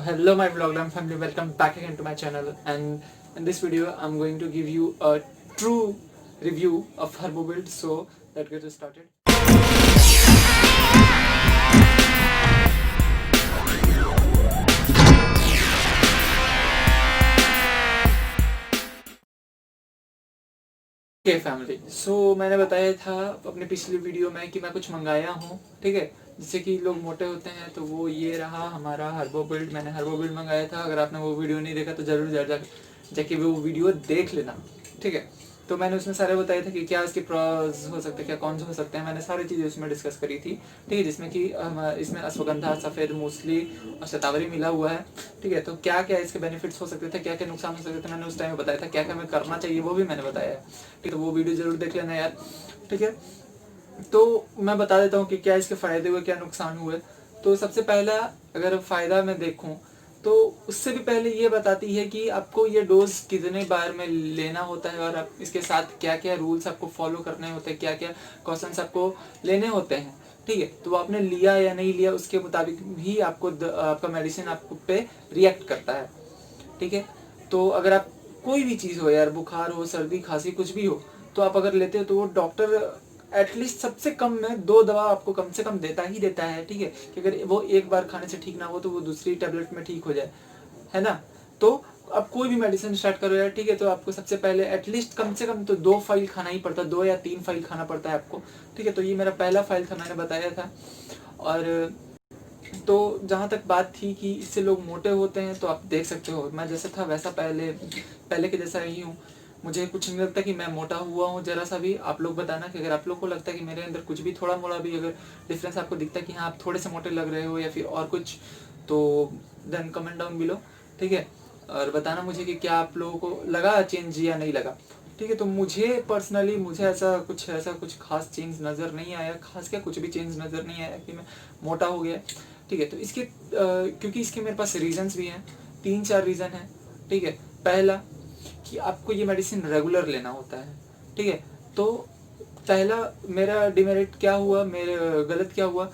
Hello my vloggram family, welcome back again to my channel, and in this video I'm going to give you a true review of Herbobuild. So let's get started. Okay family, so मैंने बताया था अपने पिछली video में कि मैं कुछ मंगाया हूँ, ठीक है। जिससे कि लोग मोटे होते हैं, तो वो ये रहा हमारा हर्बोबिल्ड। मैंने हर्बोबिल्ड मंगाया था। अगर आपने वो वीडियो नहीं देखा तो ज़रूर जाके वो वीडियो देख लेना, ठीक है। तो मैंने उसमें सारे बताए थे कि क्या इसके प्रॉस हो सकते हैं, क्या कौन से हो सकते हैं। मैंने सारी चीज़ें उसमें डिस्कस करी थी, ठीक है। जिसमें कि इसमें अश्वगंधा, सफ़ेद मूसली और शतावरी मिला हुआ है, ठीक है। तो क्या क्या इसके बेनिफिट्स हो सकते थे, क्या क्या नुकसान हो सकते थे, मैंने उस टाइम में बताया था। क्या क्या हमें करना चाहिए वो भी मैंने बताया है, ठीक है। तो वो वीडियो ज़रूर देख लेना यार, ठीक है। तो मैं बता देता हूँ कि क्या इसके फ़ायदे हुए, क्या नुकसान हुए। तो सबसे पहला, अगर फ़ायदा मैं देखूँ तो उससे भी पहले ये बताती है कि आपको ये डोज कितने बार में लेना होता है, और आप इसके साथ क्या क्या रूल्स आपको फॉलो करने होते हैं, क्या क्या क्वेश्चंस आपको लेने होते हैं, ठीक है। तो आपने लिया या नहीं लिया उसके मुताबिक ही आपको आपका मेडिसिन आपको पे रिएक्ट करता है, ठीक है। तो अगर आप कोई भी चीज़ हो यार, बुखार हो, सर्दी खांसी कुछ भी हो, तो आप अगर लेते हो तो वो डॉक्टर एटलीस्ट सबसे कम में 2 दवा आपको कम से कम देता ही देता है, ठीक है। कि अगर वो एक बार खाने से ठीक ना हो तो वो दूसरी टैबलेट में ठीक हो जाए, है ना। तो आप कोई भी मेडिसिन स्टार्ट करो यार, ठीक है। तो आपको सबसे पहले एटलीस्ट कम से कम तो 2 फाइल खाना ही पड़ता है, 2 या 3 फाइल खाना पड़ता है आपको, ठीक है। तो ये मेरा पहला फाइल था, मैंने बताया था। और तो जहाँ तक बात थी कि इससे लोग मोटे होते हैं, तो आप देख सकते हो मैं जैसा था वैसा पहले के जैसा ही हूँ। मुझे कुछ नहीं लगता कि मैं मोटा हुआ हूँ जरा सा भी। आप लोग बताना कि अगर आप लोग को लगता है कि मेरे अंदर कुछ भी थोड़ा मोड़ा भी अगर डिफरेंस आपको दिखता है कि हाँ आप थोड़े से मोटे लग रहे हो या फिर और कुछ, तो देन कमेंट डाउन बिलो, ठीक है। और बताना मुझे कि क्या आप लोगों को लगा चेंज या नहीं लगा, ठीक है। तो मुझे पर्सनली मुझे ऐसा कुछ खास चेंज नज़र नहीं आया। खास क्या, कुछ भी चेंज नज़र नहीं आया कि मैं मोटा हो गया, ठीक है। तो इसके क्योंकि इसके मेरे पास रीजंस भी हैं, 3-4 रीज़न हैं, ठीक है। पहला कि आपको ये मेडिसिन रेगुलर लेना होता है, ठीक है। तो पहला मेरा डिमेरिट क्या हुआ, मेरे गलत क्या हुआ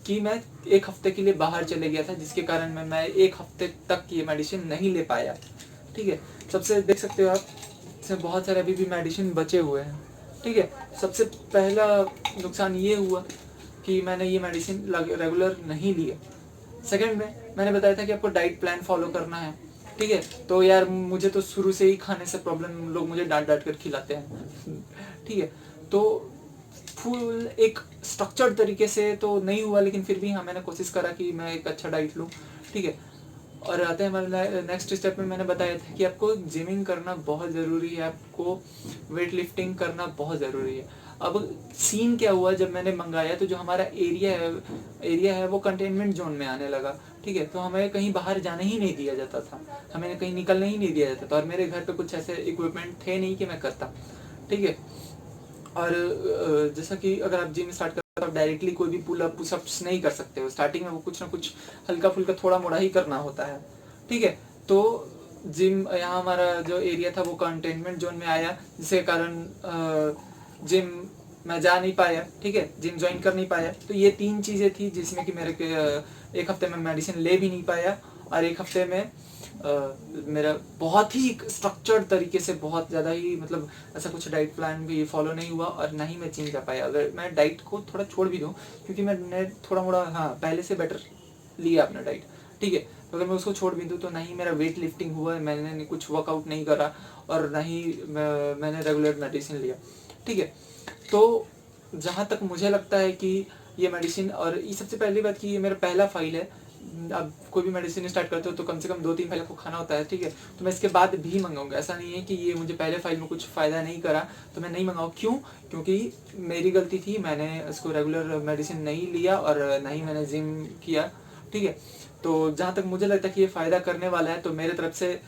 कि मैं 1 हफ्ते के लिए बाहर चले गया था, जिसके कारण मैं 1 हफ्ते तक ये मेडिसिन नहीं ले पाया, ठीक है। सबसे देख सकते हो आप, इसमें बहुत सारे अभी भी मेडिसिन बचे हुए हैं, ठीक है। सबसे पहला नुकसान ये हुआ कि मैंने ये मेडिसिन रेगुलर नहीं लिया। सेकंड में मैंने बताया था कि आपको डाइट प्लान फॉलो करना है, ठीक है। तो यार मुझे तो शुरू से ही खाने से प्रॉब्लम, लोग मुझे डांट डांट कर खिलाते हैं, ठीक है। तो फुल एक स्ट्रक्चर्ड तरीके से तो नहीं हुआ, लेकिन फिर भी हाँ मैंने कोशिश करा कि मैं एक अच्छा डाइट लूँ, ठीक है। और आते हैं हमारे नेक्स्ट स्टेप में। मैंने बताया था कि आपको जिमिंग करना बहुत ज़रूरी है, आपको वेट लिफ्टिंग करना बहुत ज़रूरी है। अब सीन क्या हुआ, जब मैंने मंगाया तो जो हमारा एरिया है वो कंटेनमेंट जोन में आने लगा, ठीक है। तो हमें कहीं बाहर जाने ही नहीं दिया जाता था, हमें कहीं निकलने ही नहीं दिया जाता था। और मेरे घर पे कुछ ऐसे इक्विपमेंट थे नहीं कि मैं करता, ठीक है। और जैसा कि अगर आप जिम स्टार्ट करते हो, आप डायरेक्टली कोई भी पुल अप पुशअप्स नहीं कर सकते हो। स्टार्टिंग में वो कुछ ना कुछ हल्का फुल्का थोड़ा मोड़ा ही करना होता है, ठीक है। तो जिम यहाँ हमारा जो एरिया था वो कंटेनमेंट जोन में आया, जिसके कारण जिम मैं जा नहीं पाया, ठीक है, जिम ज्वाइन कर नहीं पाया। तो ये 3 चीज़ें थी जिसमें कि मेरे 1 हफ्ते में मेडिसिन ले भी नहीं पाया, और 1 हफ्ते में मेरा बहुत ही स्ट्रक्चर्ड तरीके से, बहुत ज़्यादा ही मतलब ऐसा कुछ डाइट प्लान भी फॉलो नहीं हुआ, और ना ही मैं चेंज कर पाया। अगर मैं डाइट को थोड़ा छोड़ भी दूँ, क्योंकि मैंने थोड़ा मोड़ा हाँ पहले से बेटर लिया अपना डाइट, ठीक है। तो अगर मैं उसको छोड़ भी दूँ तो ना ही मेरा वेट लिफ्टिंग हुआ, मैंने कुछ वर्कआउट नहीं करा, और ना ही मैंने रेगुलर मेडिसिन लिया, ठीक है। तो जहाँ तक मुझे लगता है कि ये मेडिसिन, और ये सबसे पहली बात कि ये मेरा पहला फाइल है। आप कोई भी मेडिसिन स्टार्ट करते हो तो कम से कम 2-3 फाइल को खाना होता है, ठीक है। तो मैं इसके बाद भी मंगाऊंगा, ऐसा नहीं है कि ये मुझे पहले फाइल में कुछ फ़ायदा नहीं करा तो मैं नहीं मंगाऊँ। क्यों? क्योंकि मेरी गलती थी, मैंने इसको रेगुलर मेडिसिन नहीं लिया और ना ही मैंने जिम किया, ठीक है। तो जहाँ तक मुझे लगता है कि ये फ़ायदा करने वाला है, तो मेरे तरफ से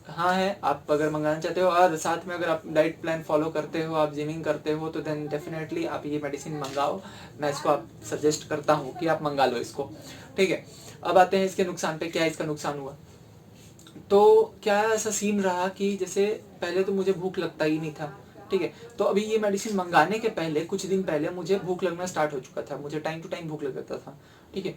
हाँ है। आप अगर मंगाना चाहते हो और साथ में अगर आप डाइट प्लान फॉलो करते हो, आप जिमिंग करते हो, तो देन डेफिनेटली आप ये मेडिसिन मंगाओ। मैं इसको आप सजेस्ट करता हूँ कि आप मंगा लो इसको, ठीक है। अब आते हैं इसके नुकसान पे। क्या इसका नुकसान हुआ? तो क्या ऐसा सीन रहा कि जैसे पहले तो मुझे भूख लगता ही नहीं था, ठीक है। तो अभी ये मेडिसिन मंगाने के पहले कुछ दिन पहले मुझे भूख लगना स्टार्ट हो चुका था, मुझे टाइम टू टाइम भूख लग जाता था, ठीक है।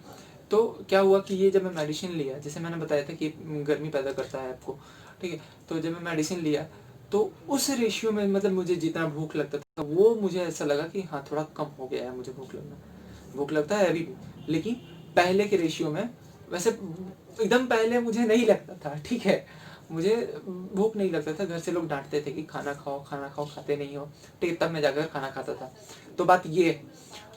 तो क्या हुआ कि ये जब मैं मेडिसिन लिया, जैसे मैंने बताया था कि गर्मी पैदा करता है आपको, ठीक है, तो जब मैं मेडिसिन लिया तो उस रेशियो में मतलब मुझे जितना भूख लगता था वो मुझे ऐसा लगा कि हाँ थोड़ा कम हो गया है मुझे भूख लगना। भूख लगता है अभी भी, लेकिन पहले के रेशियो में, वैसे एकदम पहले मुझे नहीं लगता था, ठीक है, मुझे भूख नहीं लगता था, घर से लोग डांटते थे कि खाना खाओ खाना खाओ, खाते नहीं हो, ठीक है, तब मैं जाकर खाना खाता था। तो बात ये है।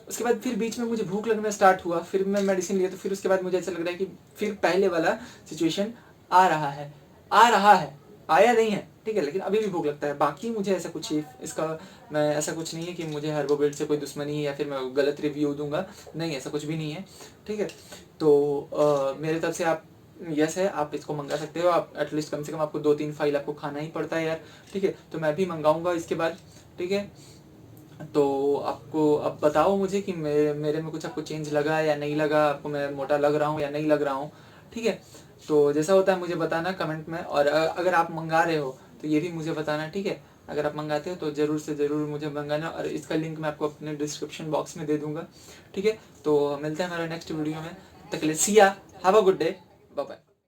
उसके बाद फिर बीच में मुझे भूख लगना स्टार्ट हुआ, फिर मैं मेडिसिन लिया, तो फिर उसके बाद मुझे ऐसा लग रहा है कि फिर पहले वाला सिचुएशन आ रहा है, आया नहीं है, ठीक है, लेकिन अभी भी भूख लगता है। बाकी मुझे ऐसा कुछ इसका मैं ऐसा कुछ नहीं है कि मुझे हर्बोबिल्ड से कोई दुश्मनी है या फिर मैं गलत रिव्यू दूंगा, नहीं, ऐसा कुछ भी नहीं है, ठीक है। तो मेरे तरफ से आप यस है, आप इसको मंगा सकते हो। आप एटलीस्ट कम से कम आपको 2-3 फाइल आपको खाना ही पड़ता है यार, ठीक है, तो मैं भी मंगाऊंगा इसके बाद, ठीक है। तो आपको अब बताओ मुझे कि मेरे में कुछ आपको चेंज लगा या नहीं लगा, आपको मैं मोटा लग रहा हूँ या नहीं लग रहा हूँ, ठीक है। तो जैसा होता है मुझे बताना कमेंट में, और अगर आप मंगा रहे हो तो ये भी मुझे बताना, ठीक है। अगर आप मंगाते हो तो ज़रूर से ज़रूर मुझे मंगाना, और इसका लिंक मैं आपको अपने डिस्क्रिप्शन बॉक्स में दे दूंगा, ठीक है। तो मिलते हैं हमारे नेक्स्ट वीडियो में, तब तक के लिए see ya, have a good day, bye bye.